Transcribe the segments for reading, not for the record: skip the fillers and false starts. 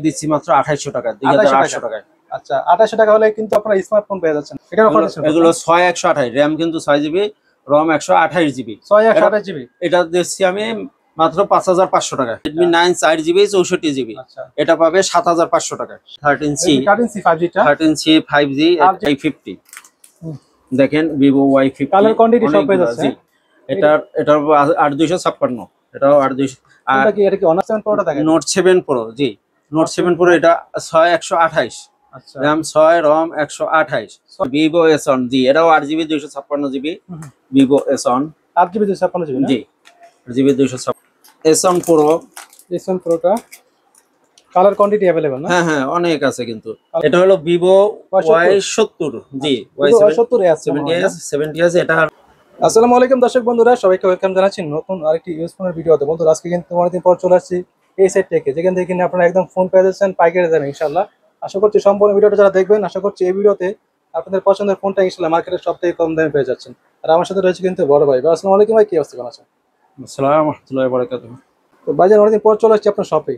দিচ্ছি মাত্র 2800 টাকা, 2800 টাকায়। আচ্ছা 2800 টাকা হলে কিন্তু আপনারা স্মার্টফোন পেয়ে যাচ্ছেন। এটার অফার দিচ্ছেন এগুলো 6128, RAM কিন্তু 6GB, ROM 128GB। 6128GB এটা দিচ্ছি আমি মাত্র 5500 টাকা। Redmi 9 4GB 64GB, আচ্ছা এটা পাবে 7500 টাকা। 13C 5G টা 13C 5G Y50 দেখেন, Vivo Y50 কালার কোয়ান্টিটি সব পেয়ে যাচ্ছে। এটার 8256, এটাও 8200। আর এটা কি Honor 7 Pro টা দেখেন? Note 7 Pro, জি Note 7 Pro, এটা 6128, আচ্ছা RAM 6, ROM 128। Vivo S1, জি এটাও 8GB 256GB, Vivo S1 8GB 256GB না? জি 8GB 256। S1 Pro, S1 Pro টা কালার কোয়ান্টিটি अवेलेबल না? হ্যাঁ অনেক আছে কিন্তু। এটা হলো Vivo Y70, জি Y70s এটা। আসসালামু আলাইকুম দর্শক বন্ধুরা, সবাইকে ওয়েলকাম জানাচ্ছি নতুন আরেকটি ইউজফোনের ভিডিওতে। বন্ধুরা আজকে কিন্তু অনেকদিন পর চলে আসছি এই সাইট থেকে, যেখান থেকে কিনে আপনারা একদম ফোন পেয়ে যাচ্ছেন পাইকারি দামে ইনশাআল্লাহ। আশা করছি সম্পূর্ণ ভিডিওটা যারা দেখবেন, আশা করছি এই ভিডিওতে আপনাদের পছন্দের ফোনটা ইনশাআল্লাহ মার্কেটের সবথেকে কম দামে পেয়ে যাচ্ছেন। আর আমার সাথে রয়েছে কিন্তু বড় ভাই। আসসালামু আলাইকুম ভাই, কি অবস্থা? কেমন আছেন? আসসালামু আলাইকুম ওয়া রাহমাতুল্লাহি ওয়া বারাকাতুহু। তো ভাইজান অনেকদিন পর চলে আসছি আপনার শপে,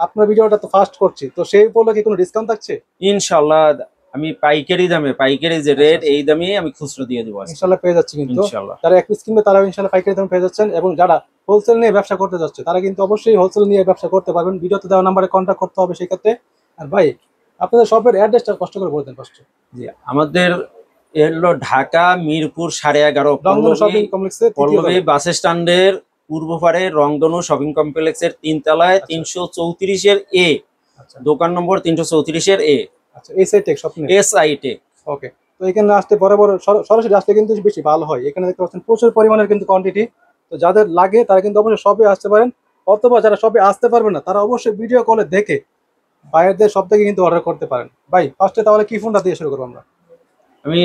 আপনার ভিডিওটা তো ফার্স্ট করছি, তো সেই উপলক্ষে কোনো ডিসকাউন্ট থাকছে? ইনশাআল্লাহ আমি পাইকারি দামে, পাইকারি যে রেট এই দামে আমি খুচরো দিয়ে দেব ইনশাআল্লাহ পেয়ে যাচ্ছে কিন্তু। ইনশাআল্লাহ যারা এক পিস কিনবে তারা ইনশাআল্লাহ পাইকারি দামে পেয়ে যাচ্ছেন, এবং যারা হোলসেল নিয়ে ব্যবসা করতে যাচ্ছে তারা কিন্তু অবশ্যই হোলসেল নিয়ে ব্যবসা করতে পারবেন। ভিডিওতে দেওয়া নম্বরে কন্ট্যাক্ট করতে হবে সেই ক্ষেত্রে। আর ভাই আপনাদের শপের অ্যাড্রেসটা কষ্ট করে বলে দেন ফার্স্ট। জি, আমাদের হলো ঢাকা মিরপুর 11.5 রংধনু শপিং কমপ্লেক্সের পল্লবী বাস স্ট্যান্ডের পূর্ব পারে রংধনু শপিং কমপ্লেক্সের 3 তলায় 334 এর এ, দোকান নম্বর 334 এর এ। আচ্ছা এই সাইট টেক স্বপ্নে SI টেক। ওকে, তো এখানে আসতে বড় বড় সরাসরি আসলে কিন্তু বেশি ভালো হয়। এখানে দেখতে পাচ্ছেন প্রচুর পরিমাণের কিন্তু কোয়ান্টিটি। তো যাদের লাগে তারা কিন্তু অবশ্যই শপে আসতে পারেন, অথবা যারা শপে আসতে পারবেন না তারা অবশ্যই ভিডিও কলে দেখে বাইরের সব থেকে কিন্তু অর্ডার করতে পারেন। ভাই ফার্স্টে তাহলে কি ফোনটা দিয়ে শুরু করবো আমরা? আমি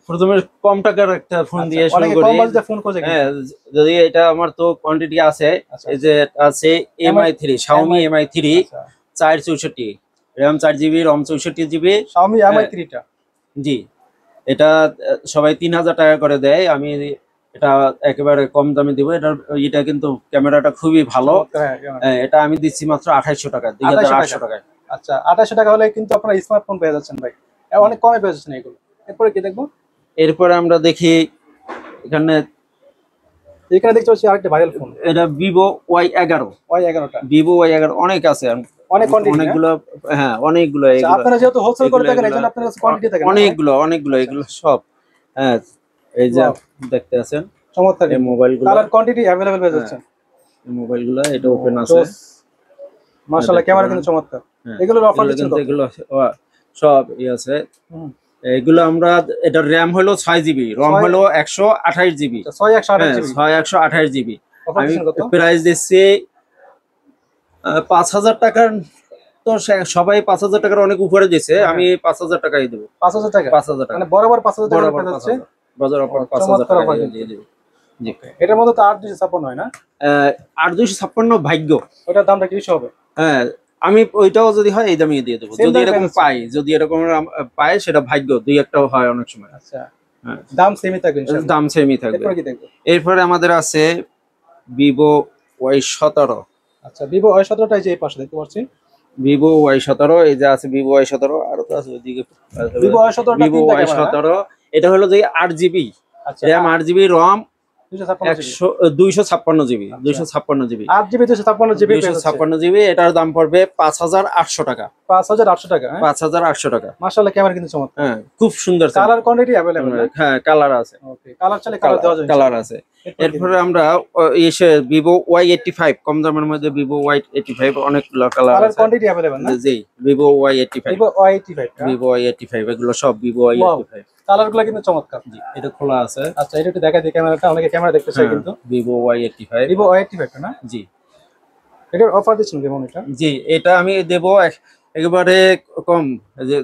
প্রথমে কম টাকার একটা ফোন দিয়ে শুরু অনেকে করি। কম বাজেটে ফোন খোঁজে, হ্যাঁ যদি এটা আমার তো কোয়ান্টিটি আছে। এই যে আছে MI3, Xiaomi MI3 464, RAM 4GB, ROM 64GB, Xiaomi MI3 টা। জি এটা সবাই 3000 টাকা করে দেয়, আমি এটা একেবারে কম দামে দিব। এটা কিন্তু ক্যামেরাটা খুবই ভালো। এটা আমি দিচ্ছি মাত্র 2800 টাকা, 2800 টাকায়। আচ্ছা 2800 টাকা হলে কিন্তু আপনারা স্মার্টফোন পেয়ে যাচ্ছেন ভাই, অনেক কমে পেয়ে যাচ্ছেন এগুলো। এরপরে কি দেখবো? এরপরে আমরা দেখি এখানে দেখতে পাচ্ছি আরেকটা ভাইরাল ফোন, এটা Vivo Y11 টা। Vivo Y11 অনেক আছে, অনেকগুলো। হ্যাঁ অনেকগুলো। আপনারা যেহেতু হোলসেল করে থাকেন এইজন্য আপনাদের কাছে কোয়ান্টিটি থাকে অনেকগুলো এগুলো সব। হ্যাঁ এই যে দেখতে আছেন চমৎকার এই মোবাইলগুলো, কালার কোয়ান্টিটি अवेलेबल পেয়ে যাচ্ছেন। এই মোবাইলগুলো এটা ওপেন আছে মাশাআল্লাহ, ক্যামেরা কিন্তু চমৎকার। এগুলোর অফার দিচ্ছেন তো? এগুলো সব আছে। এগুলো আমরা, এটা RAM হলো 6GB, ROM হলো 128GB, 6128GB। আমি প্রাইস দিচ্ছি 5000 টাকার। তো সবাই 5000 টাকার অনেক উপরে দিচ্ছে, আমি 5000 টাকাই দেবো। 5000 টাকা 5000 টাকা মানে বরাবর 5000 টাকা পেয়ে যাচ্ছে। বাজার অফার 5000 টাকা দিয়ে দেব। জি এটার মধ্যে তো 8256 হয় না? 8256 ভাগ্য, ওটার দামটা কি বেশি হবে? হ্যাঁ আমি ওইটাও যদি হয় এই দামই দিয়ে দেবো, যদি এরকম পাই, যদি এরকম পাই সেটা ভাগ্য, দুই একটাও হয় অনেক সময়। আচ্ছা দাম সেমই থাকবে ইনশাআল্লাহ, দাম সেমই থাকবে। এরপর কি দেখব? এরপরে আমাদের আছে Vivo Y17। আচ্ছা Vivo Y17 টা এই পাশে দেখতে পাচ্ছি, Vivo Y17 এই যে আছে Vivo Y17, আর তো আছে ওইদিকে Vivo Y17 এটা হলো যে 8GB, আচ্ছা RAM 8GB, ROM 256GB, 8GB 256GB। এটার দাম পড়বে 5800 টাকা। 5800 টাকা। 5800 টাকা। মাশাআল্লাহ ক্যামেরা কিন্তু চমৎকার। হ্যাঁ খুব সুন্দর, কালার কোয়ান্টিটি अवेलेबल। হ্যাঁ কালার আছে। ওকে, কালার চাইলে কালার দেওয়া যাবে, কালার আছে। এরপরে আমরা এসে Vivo Y85, কম দামের মধ্যে Vivo Y85 অনেকগুলো কালার আছে। কালার কোয়ান্টিটি अवेलेबल না? জি Vivo Y85, Vivo Y85 এগুলো সব Vivo Y85। কালারগুলো কিন্তু চমৎকার। জি এটা খোলা আছে। আচ্ছা এটা একটু দেখাই দিই ক্যামেরাটা, অনেকে ক্যামেরা দেখতে চায় কিন্তু। Vivo Y85, Vivo Y85 না? জি এটার অফার দিচ্ছেন কেমন এটা? জি এটা আমি দেব একেবারে কম, যে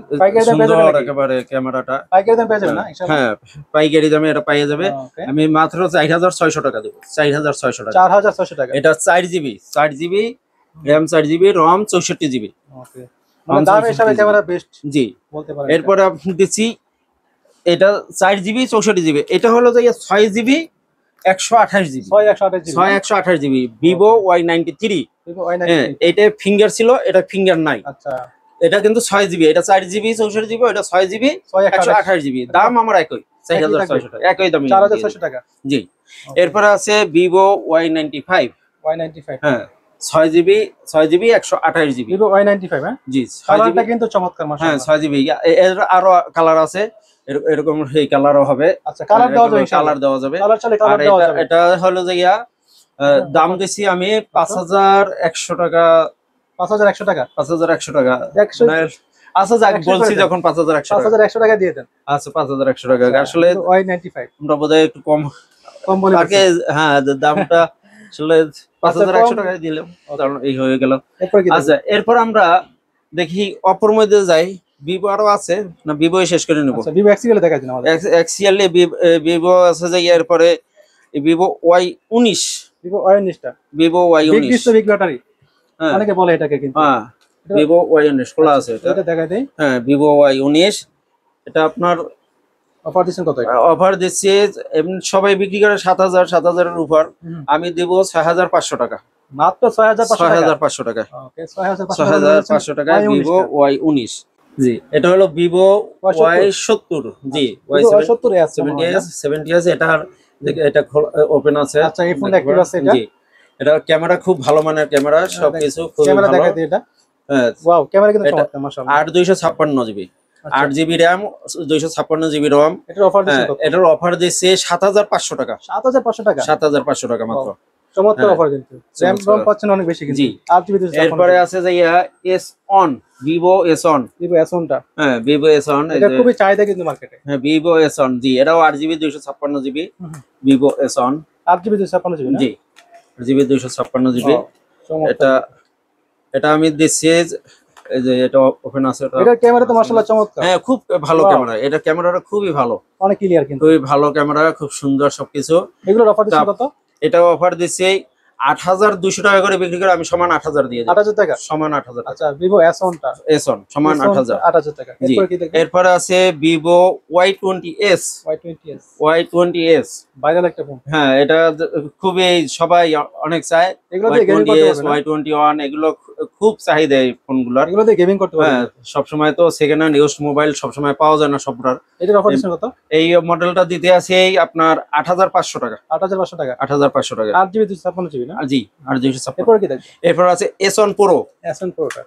সুন্দর একেবারে ক্যামেরাটা পাইকারি দাম পেয়ে যাবেন না ইনশাআল্লাহ? হ্যাঁ পাইকারি দামে এটা পেয়ে যাবে। আমি মাত্র 4600 টাকা দেব, 4600 টাকা। 4600 টাকা। এটা 4GB, RAM 4GB, ROM 64GB। ওকে, মানে দাম হিসাবে ক্যামেরা বেস্ট জি বলতে পারেন। এরপর আপনি দিচ্ছি এটা 4GB 64GB, এটা হলো যে 6GB 128 GB, 6128 GB, 128 GB Vivo Y93। Vivo হ্যাঁ, Y93। এটা ফিঙ্গার ছিল, এটা ফিঙ্গার নাই। আচ্ছা, এটা কিন্তু 6 জিবি, এটা 4 জিবি 64 জিবি, এটা 6 জিবি 128 জিবি। দাম আমার একই, 4600 টাকা, একই দামই। 4600 টাকা। জি। এরপরে আছে ভিভো Y95। Y95, হ্যাঁ, 6 GB 6 GB 128 GB. Vivo Y95। হ্যাঁ, জি, 6 জিবি। কালারটা কিন্তু চমৎকার হ্যাঁ, মাশাআল্লাহ। 6 জিবি। এর আরো কালার আছে, এরকম এই কালারও হবে। আচ্ছা, কালার দেওয়া যাবে ইনশাআল্লাহ। কালার দেওয়া যাবে। কালার চাইলে আর কালার দেওয়া যাবে। এটা হলো যে দাম দিছি আমি 5100 টাকা। 5100 টাকা। 5100 টাকা। 100 মানে আচ্ছা, যাক 100 বলছি করে দেন। যখন 5100 টাকা। 5100 টাকা দিয়ে দেন। আচ্ছা, 5100 টাকা। আসলে Vivo Y95 আমরা বোধহয় একটু কম কম বলে আগে, হ্যাঁ, দামটা আসলে 5100 টাকায় দিলাম, কারণ এই হয়ে গেল। এরপর কি? আচ্ছা, এরপর আমরা দেখি অপর মধ্যে যাই। ভিভো আরো আছে না, ভিভো শেষ করে নেব? আচ্ছা, Vivo X-Eal দেখাই দিন আমাদের। এক্সিএল ভিভো আছে যে, এরপরে ভিভো Y19। Vivo Y19 টা Vivo big display Y19। Big battery হ্যাঁ, অনেকে বলে এটাকে, কিন্তু হ্যাঁ, ভিভো Y19 খোলা আছে এটা। এটা দেখাই দেই। হ্যাঁ, ভিভো Y19। এটা আপনার অফার দিচ্ছেন কত? অফার দিচ্ছি, এমনি সবাই বিক্রি করে 7000 এর উপর, হুম। আমি দেব 6500 টাকা। মাত্র 6500 টাকা। 6500 টাকা। ওকে, 6500 6500 টাকা ভিভো Y19। জি, এটা হলো ভিভো Y70। জি, Y70 এ আছে। 70 আছে। এটা ওপেন আছে। আচ্ছা, এই ফোনটা অ্যাক্টিভ আছে এটা। জি, এটা ক্যামেরা খুব ভালো মানের ক্যামেরা, সবকিছু খুব ক্যামেরা ভালো। দেখাই দিই এটা। হ্যাঁ, ওয়াও, ক্যামেরা কিন্তু এটা চমৎকার মাশাআল্লাহ। 8256 জিবি, আচ্ছা। 8 জিবি র্যাম, 256 জিবি রম। এটার অফার দিচ্ছেন কত? এটার অফার দিচ্ছে 7500 টাকা। 7500 টাকা। 7500 টাকা মাত্র। চমৎকার হ্যাঁ, অফার কিন্তু। র্যাম চমৎকার। রম পাচ্ছেন অনেক বেশি কিন্তু। জি। 8GB 256 এরপরে আছে যে S on, Vivo S on. Vivo S1 টা। হ্যাঁ, ভিভো এস অন। এটা খুবই চাহিদা কিন্তু মার্কেটে। হ্যাঁ, ভিভো এস অন। জি, এটাও 8 GB 256 GB Vivo S on. 8GB 256 না? জি, 8 জিবি 256 জিবি। ও, চমৎকার। এটা আমি দিচ্ছি, এই যে এটা ওপেন আছে। এটার ক্যামেরা তো মাশাআল্লাহ চমৎকার। হ্যাঁ, খুব ভালো Wow. ক্যামেরা। এটা ক্যামেরাটা খুবই ভালো, অনেক ক্লিয়ার কিন্তু। খুবই ভালো ক্যামেরা, খুব সুন্দর সবকিছু। এগুলোর অফার দিচ্ছেন কত? এটাও অফার দিচ্ছি 8200 টাকা করে বিক্রি করে, আমি সমান 8000 দিয়ে দিই। 8000 টাকা। সমান 8000 টাকা। আচ্ছা, Vivo S1 টা। এস অন সমান 8000। 8000 টাকা। জি। এরপর কি দেখবেন? এরপরে আছে Vivo Y20s। Y20s Y20s। Viral একটা ফোন। হ্যাঁ, এটা খুবই সবাই অনেক চায়। এগুলো দিয়ে গেমিং করতে Y20s, পারবেন। Y21 এগুলো খুব চাহিদা এই ফোনগুলোর। এগুলো দিয়ে গেমিং করতে হ্যাঁ, পারবেন। সবসময় তো সেকেন্ড হ্যান্ড ইউজ মোবাইল সবসময় পাওয়া যায় না সবটার। এটার অফার দিচ্ছেন কত? এই মডেলটা দিতে আছে আপনার 8500 টাকা। 8500 টাকা। 8500 টাকা। 8GB 256GB না? জি, আর 256। এরপর কি দেখবেন? এরপর আছে S1 Pro। S1 Pro টা।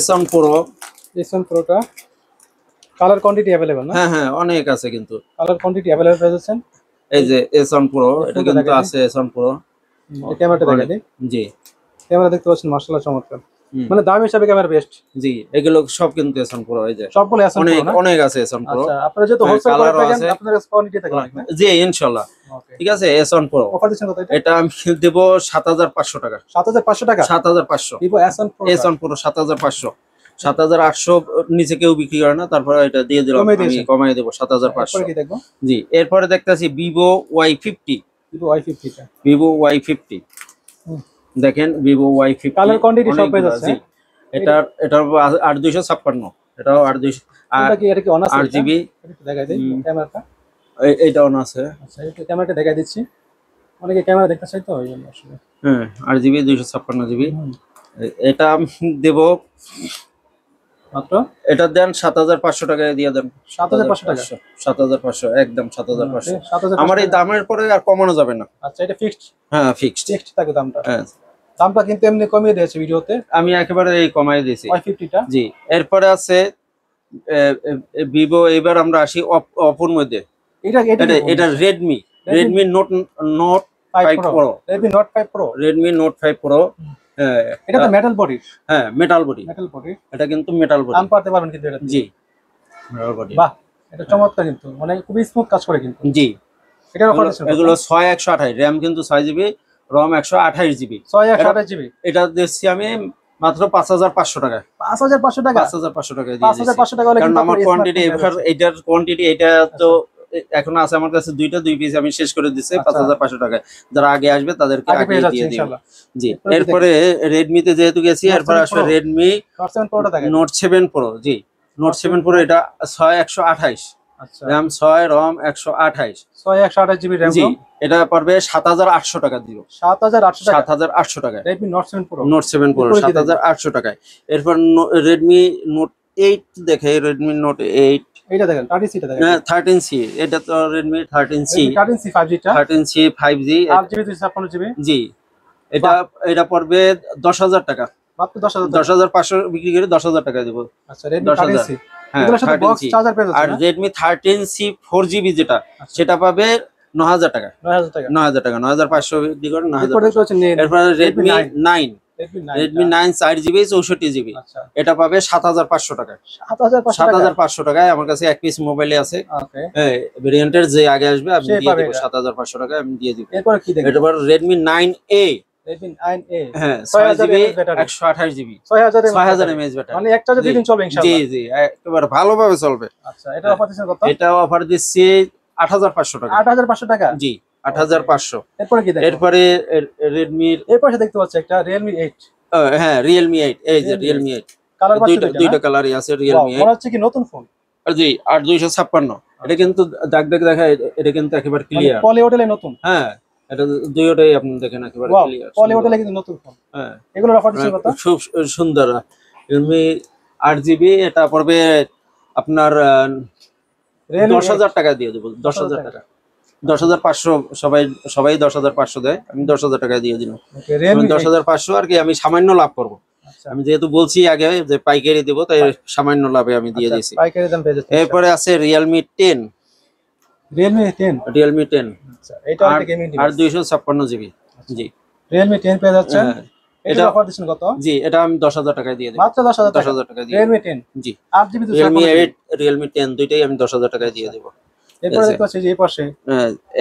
S1 Pro। S1 Pro টা কালার কোয়ান্টিটি अवेलेबल না? হ্যাঁ, হ্যাঁ, অনেক আছে কিন্তু। কালার কোয়ান্টিটি अवेलेबल পেয়ে যাচ্ছেন। এই যে S1 Pro, এটা ফোনটা কিন্তু দেখাই আছে S1 Pro। এই ক্যামেরাটা দেখাই দিই। জি। ক্যামেরা দেখতে পাচ্ছেন মাশাআল্লাহ চমৎকার। হুম। মানে দাম হিসাবে ক্যামেরা বেস্ট। জি, এগুলো সব কিন্তু S1 Pro। এই যে সবগুলো S1 অনেক Pro না? অনেক আছে S1 Pro। আচ্ছা, আপনারা যেহেতু হ্যাঁ, হোলসেল করে কালারও থাকেন, আছে। আপনাদের কাছে কোয়ান্টিটি থাকে অনেক না? জি, ইনশাআল্লাহ। ওকে। ঠিক আছে, S1 Pro। অফার দিচ্ছেন কত এটা? এটা আমি দেব 7500 টাকা। 7500 টাকা। 7500। Vivo S1 Pro টা। S1 Pro 7500। 7800 নিচে কেউ বিক্রি করে না, তারপরে এটা দিয়ে দিলাম, কমিয়ে আমি দিয়েছেন। কমাই দেব এরপর 7500। কি দেখবো? জি, এরপরে দেখতেছি ভিভো Y50। Vivo Y50 টা। ভিভো Y50 হুম। দেখেন, ভিভো Y50 কালার কোয়ান্টিটি সব পেয়ে যাচ্ছে। জি, এটার 8256। এটাও 8200। আর এটা কি অন আছে? 8 জিবি। এটা একটু দেখাই দিই ক্যামেরাটা। এইটাও না আছে। আচ্ছা, একটু ক্যামেরাটা দেখাই দিচ্ছি। অনেকে ক্যামেরা দেখতে চাই তো, ওই জন্য আসলে। হ্যাঁ, 8 জিবি 256 জিবি। হুম। এটা আমি দেব মাত্র এটা দেন 7500 টাকায় দিয়ে দেন। 7500 টাকা। 7500 একদম 7500। 7500 আমার এই দামের পরে আর কমানো যাবে না। আচ্ছা, এটা ফিক্সড। হ্যাঁ, ফিক্সড। ফিক্সড থাকে দামটা। হ্যাঁ, দামটা কিন্তু এমনি কমিয়ে দিয়েছে ভিডিওতে। আমি একেবারে এই কমাই দিয়েছি। Y50 টা। জি, এরপরে আছে ভিভো। এবার আমরা আসি অপোর মধ্যে। এটা এটা এটা Redmi note 5 5 Pro। Pro। Redmi Note 5 Pro। Redmi note 5 Pro। এটা তো মেটাল বডি। হ্যাঁ, মেটাল বডি। Metal body. এটা কিন্তু মেটাল বডি। টান পারতে পারবেন কিন্তু এটা। জি, মেটাল বডি। বাহ, এটা চমৎকার কিন্তু, মানে খুবই স্মুথ কাজ করে কিন্তু। জি, এটার অফার দিচ্ছেন কত? এগুলো 6128, র্যাম কিন্তু 6 জিবি, রম 128 জিবি। 6128 জিবি। এটা দিচ্ছি আমি মাত্র 5500 টাকায়। 5500 টাকা। 5500 টাকায় দিয়ে দিচ্ছি। 5500 টাকা হলে কারণ কিন্তু আমার আপনার কোয়ান্টিটি smartphone এটার কোয়ান্টিটি এটা তো এখন আছে আমার কাছে দুই পিস আমি শেষ করে দিচ্ছি। আচ্ছা। 5500 টাকায় যারা আগে আসবে তাদেরকে আগে আগে পেয়ে যাচ্ছে দিয়ে দিই। ইনশাআল্লাহ। জি, এরপরে কি এরপরে রেডমিতে যেহেতু গেছি, Note এরপর 7 আসবে Pro। রেডমি Note 7 Pro টা দেখেন। Note 7 Pro। জি, নোট 7 Pro এটা 6128। আচ্ছা RAM 6 ROM 128 128 জিবি র্যাম। জি, এটা পড়বে 7800 টাকা দিব। 7800 টাকা। 7800 টাকায় Redmi Note 7 Pro। Note 7 Pro 7800 টাকায়। এরপর Redmi Note 8 দেখে, Redmi Note 8 এইটা দেখেন 13C টা দেখেন। হ্যাঁ 13C, এটা তো Redmi 13C। Redmi 13C 5G টা 13C 5G 8GB 256 জিবি। জি, এটা এটা পড়বে 10,000 টাকা। মাত্র 10,000 টাকা। 10,500 বিক্রি করে 10,000 টাকা দিব। আচ্ছা Redmi 10,000 13C হ্যাঁ এগুলোর সাথে বক্স 13C। চার্জার পেয়ে আর যাচ্ছে না? Redmi 13C 4GB যেটা, সেটা পাবে 9,000 টাকা। 9000 টাকা। 9,000 টাকা, 9,500 বিক্রি করে 9,000 এরপর দেখতে পাচ্ছেন এরপর Redmi 9 Redmi 9 Redmi 9 4GB 64GB, আচ্ছা এটা পাবে 7,500 টাকা। 7500 টাকা। 7,500 টাকায় আমার কাছে এক পিস মোবাইলে আছে। ওকে। ভেরিয়েন্টের যে আগে আসবে আমি সে দিয়ে পাবে দেব এটা। 7,500 টাকায় আমি দিয়ে দিব। এরপর কি দেখবেন? এরপর Redmi 9A Redmi 9A হ্যাঁ 6000 6GB mAh battery. 128GB 6000 6000 mAh battery. মানে এক চার্জে দুই জি, দিন চলবে জি ইনশাআল্লাহ। জি একেবারে ভালোভাবে চলবে। আচ্ছা এটা অফার দিচ্ছেন কত? এটা অফার দিচ্ছি 8,500 টাকা। 8500 টাকা। জি 8,500। এরপর কি দেখবেন? এরপরে Redmi এরপর দেখতে পাচ্ছি একটা Realme 8 হ্যাঁ Realme 8, এই যে Realme 8 কালার পাচ্ছি দুইটা কালারই আছে Realme 8। মনে হচ্ছে কি নতুন ফোন। জি 8256, এটা কিন্তু দাগ দাগ দেখায়, এটা কিন্তু একেবারে ক্লিয়ার। পলি হোটেলে নতুন। হ্যাঁ এটা দুইটাই আপনি দেখেন একেবারে ওয়াও ক্লিয়ার। পলি হোটেলে কিন্তু নতুন ফোন। হ্যাঁ এগুলোর অফার দিচ্ছেন কত? খুব সুন্দর। Realme 8GB এটা পড়বে আপনার Realme 10,000 টাকা দিয়ে দেবো। 10,000 টাকা। 10,500 সবাই 10,500 দেয়, আমি 10,000 টাকা দিয়ে দিলাম। ওকে Realme 10,500 আর কি আমি সামান্য লাভ করব। আচ্ছা আমি যেহেতু বলছি আগে যে পাইকারি দেবো, তাই সামান্য লাভে আমি দিয়ে দিয়েছি। পাইকারি দাম পেয়ে যাচ্ছে। এরপরে আছে Realme 10 Realme 10 Realme 10 আচ্ছা এটা একটা গেমিং আর ডিভাইস। 256GB। জি Realme 10 পেয়ে যাচ্ছে। হ্যাঁ, এটা অফার দিচ্ছেন কত? জি এটা আমি 10,000 টাকায় দিয়ে দেব। মাত্র 10,000 টাকা। 10,000 টাকা দিয়ে Realme 10 জি 8GB Realme 256 8 Realme 10 দুইটাই আমি 10,000 টাকায় দিয়ে দেব। এরপর দেখতে পাচ্ছি যে এই পাশে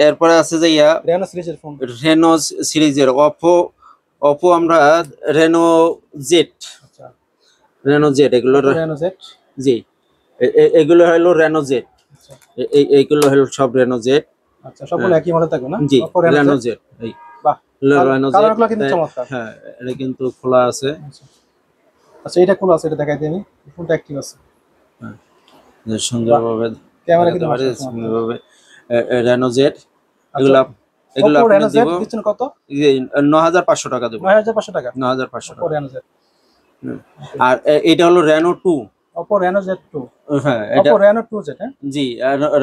এরপরে আছে যে Reno সিরিজের ফোন। Reno সিরিজের Oppo আমরা Reno Z আচ্ছা Reno Z এগুলো Reno Z জি এগুলো হলো Reno Z। আচ্ছা এইগুলো হলো সব Reno Z। আচ্ছা সবগুলো একই মডেল থাকবে না? জি Oppo Reno Z এই বাহ Reno Z কালারগুলো কিন্তু চমৎকার। হ্যাঁ এটা কিন্তু খোলা আছে। আচ্ছা এটা খোলা আছে, এটা দেখাই দিই আমি। ফোনটা অ্যাক্টিভ আছে। হ্যাঁ সুন্দরভাবে ক্যামেরা কিন্তু দেখাতে পারি, মাশাআল্লাহ। সুন্দরভাবে Reno Z এগুলো Oppo আপনি Reno Z দিব দিচ্ছেন কত? 9,500 টাকা দেব। 9500 টাকা। 9,500 Oppo টাকা। Reno Z আর এটা হলো Reno 2। Oppo Reno Z2 হ্যাঁ এটা Oppo Reno 2Z হ্যাঁ জি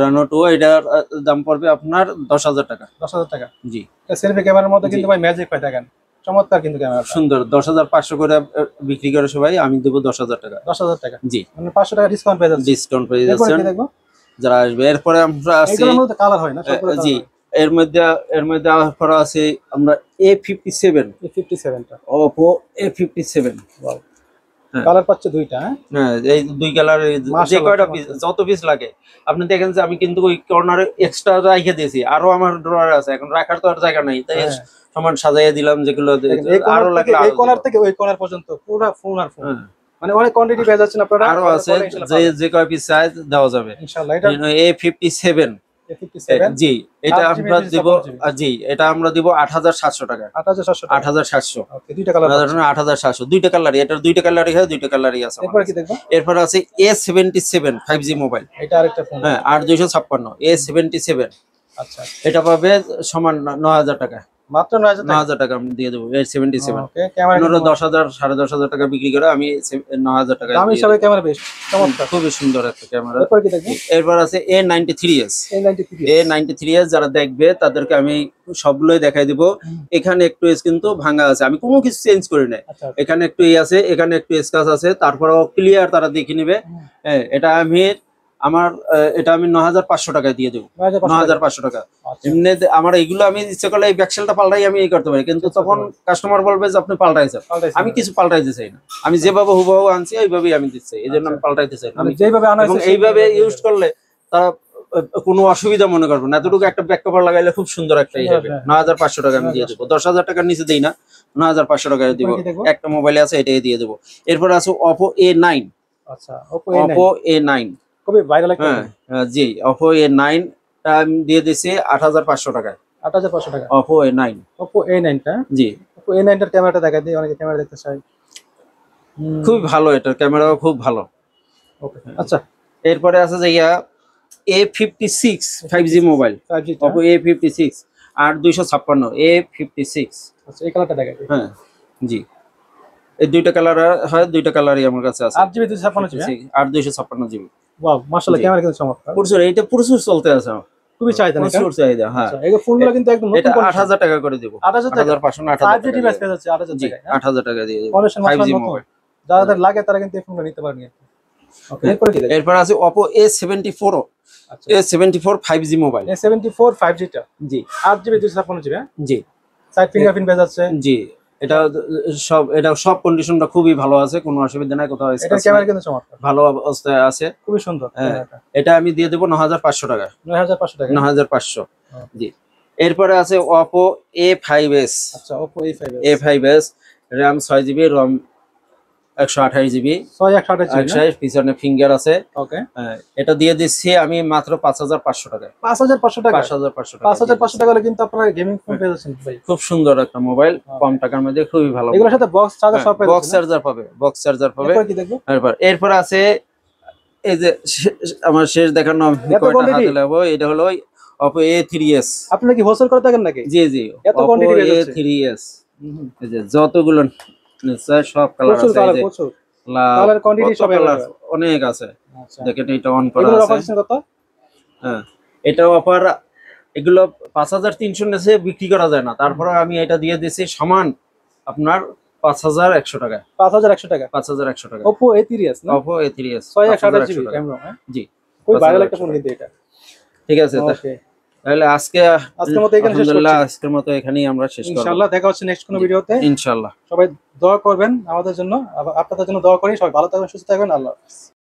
Reno 2 এটার দাম পড়বে আপনার 10,000 টাকা। 10,000 টাকা। জি এটা সেলফি ক্যামেরার মধ্যে জি। কিন্তু ভাই ম্যাজিক পাই দেখেন। চমৎকার কিন্তু ক্যামেরাটা। সুন্দর 10,500 করে বিক্রি করে সবাই, আমি দেবো 10,000 টাকা। 10,000 টাকা। জি মানে 500 টাকা ডিসকাউন্ট পেয়ে যাচ্ছে। ডিসকাউন্ট পেয়ে এরপর যাচ্ছেন কি দেখবো? যারা আসবে। এরপরে আমরা আছি এগুলোর মধ্যে কালার হয় না সবগুলো জি এর মধ্যে আমরা আছে আমরা A57 A57 টা। Oppo A57। ওয়াও হ্যাঁ। কালার পাচ্ছে দুইটা হ্যাঁ হ্যাঁ এই দুই কালার যে মাশাআল্লাহ, কয়টা চমৎকার। পিস যত পিস লাগে আপনি দেখেন যে আমি কিন্তু ওই কর্নারে এক্সট্রা রেখে দিয়েছি, আরো আমার ড্রয়ার আছে, এখন রাখার তো আর জায়গা নাই, তাই হ্যাঁ। সমান সাজাইয়া দিলাম যেগুলো দেখেন, এই আরো কর্নার লাগলে থেকে এই আরো কর্নার দিব। থেকে ওই কর্নার পর্যন্ত পুরো ফোন আর ফোন। হ্যাঁ। মানে অনেক কোয়ান্টিটি পেয়ে যাচ্ছেন আপনারা। আরো আছে যে কয় পিস চাই দেওয়া যাবে। ইনশাআল্লাহ এটা A57 A57 জি এটা 8GB আমরা দিব 256GB জি এটা আমরা দিব 8,700 টাকা। 8700 টাকা। 8,700 ওকে দুইটা কালার পাচ্ছেন। 8,700 দুইটা কালারই, এটার দুইটা কালারই হয়, দুইটা কালারই আছে আমার এরপর কাছে। কি দেখবো? এরপর আছে A77 5G মোবাইল। এটা আরেকটা ফোন। হ্যাঁ 8,256 A77 আচ্ছা এটা পাবে সমান 9,000 টাকা। মাত্র 9000 টাকা। 9,000 টাকা আমি দিয়ে দেবো A77। ওকে ক্যামেরা পনেরো 10,000 10,500 টাকা বিক্রি করে আমি 9,000 টাকা দামি হিসাবে ক্যামেরা বেশ চমৎকার। খুবই সুন্দর একটা ক্যামেরা। এরপর কি দেখবো? এরপর আছে A93s A93 A93s যারা দেখবে তাদেরকে আমি সবগুলোই দেখাই দিব। এখানে একটু এস কিন্তু ভাঙা আছে, আমি কোনো কিছু চেঞ্জ করি নাই। আচ্ছা এখানে একটু আছে, এখানে একটু স্ক্র্যাচ আছে, তারপরেও ক্লিয়ার তারা দেখে নেবে। এটা আমি 9,500 টাকায় দিয়ে দেবো। 9,500 টাকা। আচ্ছা এমনি আমার এইগুলো আমি ইচ্ছে করলে এই ব্যাকসেলটা পাল্টাই আমি এই করতে পারি, কিন্তু তখন কাস্টমার বলবে যে আপনি পাল্টাইছেন। আমি কিছু পাল্টাইতে চাই না, আমি যেভাবে হুবহু আনছি ওইভাবেই আমি দিচ্ছি, এই জন্য আমি পাল্টাইতে চাই না। মানে যেভাবে আনা এবং হয়েছে এইভাবে ইউজ করলে তারা কোনো অসুবিধা মনে করবে না। এতটুকু একটা ব্যাক কভার লাগাইলে খুব সুন্দর একটা ই হবে। 9,500 টাকা আমি দিয়ে দেবো। 10,000 টাকার নিচে দিই না, 9,500 টাকায় দিব। একটা মোবাইলে আছে এটাই দিয়ে দেবো। এরপর আছে Oppo A9। আচ্ছা Oppo A9 খুবই ভাইরাল একটা হ্যাঁ জি Oppo A9 টা আমি দিয়ে দিছি 8,500 টাকায়। 8500 টাকা। Oppo A9 Oppo A9 টা জি Oppo A9 টার ক্যামেরাটা দেখাই দিই, অনেকে ক্যামেরা দেখতে চায়। খুব ভালো, এটার ক্যামেরাও খুব ভালো। ওকে আচ্ছা এরপরে আছে যে A56 5G মোবাইল, 5G টা। Oppo A56 8256 A56। আচ্ছা, এই কালারটা দেখাই। হ্যাঁ জি, এই দুইটা কালার হয়, দুইটা কালারই আমার কাছে আছে। 8GB 256GB। 8256 জিবি। ওয়াও, মাশাআল্লাহ, জি। ক্যামেরা কিন্তু চমৎকার। প্রচুর, এইটা প্রচুর চলতে আছে আমার। খুবই চাহিদা না এটা? প্রচুর চাহিদা, হ্যাঁ। আচ্ছা, এই ফোনগুলো কিন্তু একদম নতুন এটা কন্ডিশন। 8000 টাকা করে দেব। 8000 টাকা? 8500 না 5G 8000 ডিভাইস টাকা। পেয়ে যাচ্ছে 8000 জি, টাকায়, হ্যাঁ? 8000 টাকা দিয়ে দেব। কন্ডিশন 5G মাশাআল্লাহ নতুন। মোবাইল। যাদের লাগে তারা কিন্তু এই ফোনটা নিতে পারেন। ওকে, এরপরে কি দেখবেন? এরপর আছে Oppo A74 আচ্ছা, A74 5G mobile. A74 5G টা। জি 8GB 256GB, হ্যাঁ? জি সাইড ফিঙ্গারপ্রিন্ট পেয়ে যাচ্ছে। জি, এটা সব কন্ডিশনটা খুবই ভালো আছে, কোনো অসুবিধা নাই, কোথাও এটা scratch ক্যামেরা নাই, কিন্তু চমৎকার, ভালো অবস্থায় আছে। খুবই সুন্দর হ্যাঁ, ক্যামেরাটা। এটা আমি দিয়ে দেব 9500 টাকা। 9500 টাকা। 9500। হ্যাঁ। জি, এরপরে আছে Oppo A5s। আচ্ছা, Oppo A5s। A5s RAM 6GB, ROM 128GB, 6128GB। পিছনে ফিঙ্গার আছে। ওকে, এটা দিয়ে দিচ্ছি আমি মাত্র 5500 টাকায়। 5500 টাকা। 5500 টাকা। 5500 টাকা হলে কিন্তু আপনারা গেমিং ফোন পেয়ে যাচ্ছেন ভাই। খুব সুন্দর একটা মোবাইল, কম টাকার মধ্যে খুবই ভালো। এগুলোর সাথে বক্স চার্জার সব পেয়ে বক্স যাচ্ছেন। চার্জার পাবে, বক্স চার্জার পাবে। এরপর কি দেখবো? এরপর আছে এই যে আমার শেষ দেখানো, আমি এত কয়টা quantity? হাতে লাগবো, এটা হলো Oppo A3s। আপনারা কি হোলসেল করে থাকেন নাকি? জি জি, এত Oppo quantity পেয়ে যাচ্ছে? A3s। এই যে যতগুলো নিশ্চয় সব কালার প্রচুর আছে, এই কালার, যে প্রচুর লাল, কালার কোয়ান্টিটি কত সব কালার, available। অনেক আছে। আচ্ছা, দেখেন এটা অন করা এগুলোর অফার আছে। দিচ্ছেন কত? হ্যাঁ, এটা অফার, এগুলো 5300 নিচে বিক্রি করা যায় না, তারপরে আমি এটা দিয়ে দিছি সমান আপনার 5100 টাকায়। 5100 টাকা। 5100 টাকা। Oppo A3s না? Oppo A3s 6128GB 5100 টাকা। RAM, হ্যাঁ? জি, খুবই ভাইরাল 5100 একটা ফোন কিন্তু এটা। ঠিক আছে। ওকে, তাহলে আজকের মতো এখানে শেষ আলহামদুলিল্লাহ, করছি। আজকের মতো এখানেই আমরা শেষ করব। ইনশাআল্লাহ দেখা হচ্ছে নেক্সট কোনো ভিডিওতে। ইনশাআল্লাহ। সবাই দোয়া করবেন আমাদের জন্য, আপনাদের জন্য দোয়া করি। সবাই ভালো থাকবেন, সুস্থ থাকবেন। আল্লাহ হাফেজ।